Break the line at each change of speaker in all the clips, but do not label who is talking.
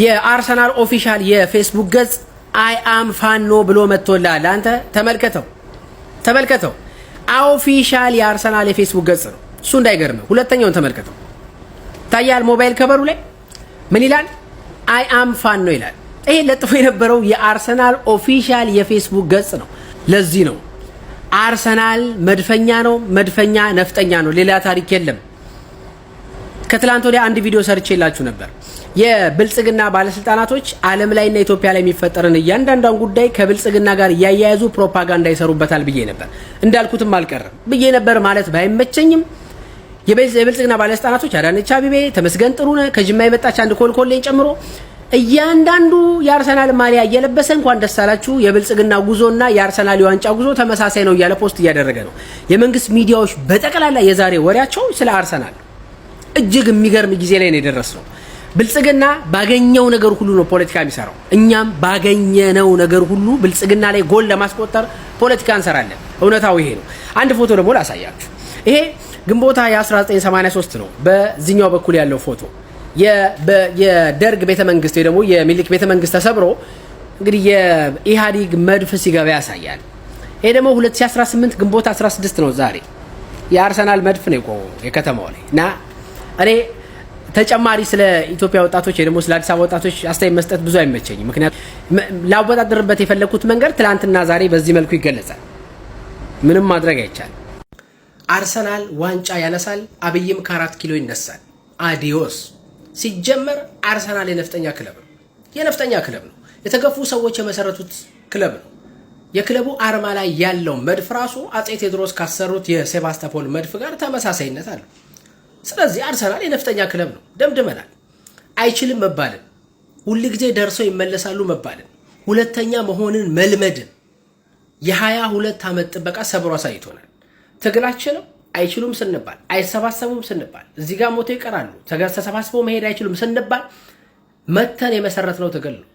የአርሰናል ኦፊሻል የፌስቡክ ገጽ አይ አም ፋኖ ብሎ መጥቶላል። አንተ ተመልከተው። ኦፊሻል የአርሰናል የፌስቡክ ገጽ ነው እሱ እንዳይገርም። ሁለተኛውን ተመልከተው። ታያል ሞባይል ከበሩ ላይ ምን ይላል? አይ አም ፋኖ ይላል። ይሄ ለጥፎ የነበረው የአርሰናል ኦፊሻል የፌስቡክ ገጽ ነው። ለዚህ ነው አርሰናል መድፈኛ ነው፣ መድፈኛ ነፍጠኛ ነው፣ ሌላ ታሪክ የለም። ከትላንት ወዲያ አንድ ቪዲዮ ሰርቼላችሁ ነበር። የብልጽግና ባለስልጣናቶች ዓለም ላይና ኢትዮጵያ ላይ የሚፈጠርን እያንዳንዷን ጉዳይ ከብልጽግና ጋር እያያያዙ ፕሮፓጋንዳ ይሰሩበታል ብዬ ነበር። እንዳልኩትም አልቀረም ብዬ ነበር ማለት ባይመቸኝም የብልጽግና ባለስልጣናቶች አዳነች አቤቤ፣ ተመስገን ጥሩነህ፣ ከጅማ የመጣች አንድ ኮልኮሌን ጨምሮ እያንዳንዱ የአርሰናል ማሊያ እየለበሰ እንኳን ደስ አላችሁ የብልጽግና ጉዞና የአርሰናል የዋንጫ ጉዞ ተመሳሳይ ነው እያለ ፖስት እያደረገ ነው። የመንግስት ሚዲያዎች በጠቅላላ የዛሬ ወሬያቸው ስለ አርሰናል እጅግ የሚገርም ጊዜ ላይ ነው የደረስነው። ብልጽግና ባገኘው ነገር ሁሉ ነው ፖለቲካ የሚሰራው። እኛም ባገኘነው ነገር ሁሉ ብልጽግና ላይ ጎል ለማስቆጠር ፖለቲካ እንሰራለን። እውነታው ይሄ ነው። አንድ ፎቶ ደግሞ ላሳያችሁ። ይሄ ግንቦት 1983 ነው። በዚህኛው በኩል ያለው ፎቶ የደርግ ቤተመንግስት ወይ ደግሞ የሚኒልክ ቤተመንግስት ተሰብሮ እንግዲህ የኢህአዴግ መድፍ ሲገባ ያሳያል። ይሄ ደግሞ 2018 ግንቦት 16 ነው። ዛሬ የአርሰናል መድፍ ነው የቆመው የከተማው ላይ እና እኔ ተጨማሪ ስለ ኢትዮጵያ ወጣቶች ወይ ደግሞ ስለ አዲስ አበባ ወጣቶች አስተያየት መስጠት ብዙ አይመቸኝም። ምክንያቱም ላወዳደርበት የፈለኩት መንገድ ትላንትና ዛሬ በዚህ መልኩ ይገለጻል። ምንም ማድረግ አይቻልም። አርሰናል ዋንጫ ያነሳል፣ አብይም ከ4 ኪሎ ይነሳል። አዲዮስ። ሲጀመር አርሰናል የነፍጠኛ ክለብ ነው። የነፍጠኛ ክለብ ነው። የተገፉ ሰዎች የመሰረቱት ክለብ ነው። የክለቡ አርማ ላይ ያለው መድፍ ራሱ አጼ ቴዎድሮስ ካሰሩት የሴባስቶፖል መድፍ ጋር ተመሳሳይነት አለው። ስለዚህ አርሰናል የነፍጠኛ ክለብ ነው። ደምድመናል። አይችልም መባልን፣ ሁልጊዜ ደርሰው ይመለሳሉ መባልን፣ ሁለተኛ መሆንን መልመድን የ22 ዓመት ጥበቃ ሰብሮ አሳይቶናል። ትግላችንም አይችሉም ስንባል፣ አይሰባሰቡም ስንባል፣ እዚህ ጋር ሞቶ ይቀራሉ፣ ተሰባስበው መሄድ አይችሉም ስንባል መተን የመሰረትነው ትግል ነው።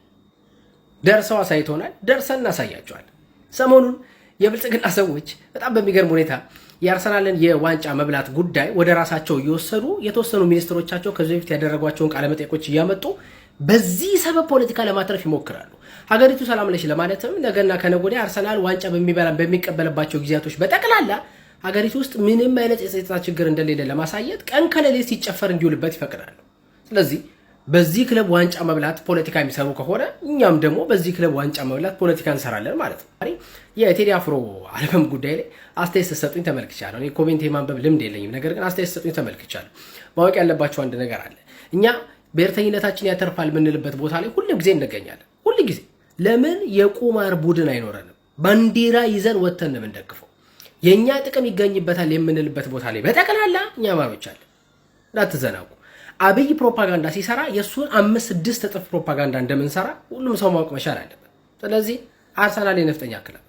ደርሰው አሳይቶናል። ደርሰን እናሳያቸዋል። ሰሞኑን የብልጽግና ሰዎች በጣም በሚገርም ሁኔታ የአርሰናልን የዋንጫ መብላት ጉዳይ ወደ ራሳቸው እየወሰዱ የተወሰኑ ሚኒስትሮቻቸው ከዚህ በፊት ያደረጓቸውን ቃለ መጠይቆች እያመጡ በዚህ ሰበብ ፖለቲካ ለማትረፍ ይሞክራሉ። ሀገሪቱ ሰላም ነች ለማለትም ነገና ከነገ ወዲያ አርሰናል ዋንጫ በሚቀበልባቸው ጊዜያቶች በጠቅላላ ሀገሪቱ ውስጥ ምንም አይነት የጸጥታ ችግር እንደሌለ ለማሳየት ቀን ከሌሊት ሲጨፈር እንዲውልበት ይፈቅዳሉ። ስለዚህ በዚህ ክለብ ዋንጫ መብላት ፖለቲካ የሚሰሩ ከሆነ እኛም ደግሞ በዚህ ክለብ ዋንጫ መብላት ፖለቲካ እንሰራለን ማለት ነው። የቴዲ አፍሮ አልበም ጉዳይ ላይ አስተያየት ሰጡኝ ተመልክቻለሁ። እኔ ኮሜንት የማንበብ ልምድ የለኝም፣ ነገር ግን አስተያየት ሰጡኝ ተመልክቻለሁ። ማወቅ ያለባቸው አንድ ነገር አለ። እኛ ብሔርተኝነታችን ያተርፋል የምንልበት ቦታ ላይ ሁሉ ጊዜ እንገኛለን። ሁሉ ጊዜ ለምን የቁማር ቡድን አይኖረንም? ባንዲራ ይዘን ወተን ነው የምንደግፈው። የኛ ጥቅም ይገኝበታል የምንልበት ቦታ ላይ በጠቅላላ እኛ ማሮች አለ። እንዳትዘናጉ። አብይ ፕሮፓጋንዳ ሲሰራ የሱን 5-6 እጥፍ ፕሮፓጋንዳ እንደምንሰራ ሁሉም ሰው ማወቅ መቻል አለበት። ስለዚህ አርሰናል የነፍጠኛ ክለብ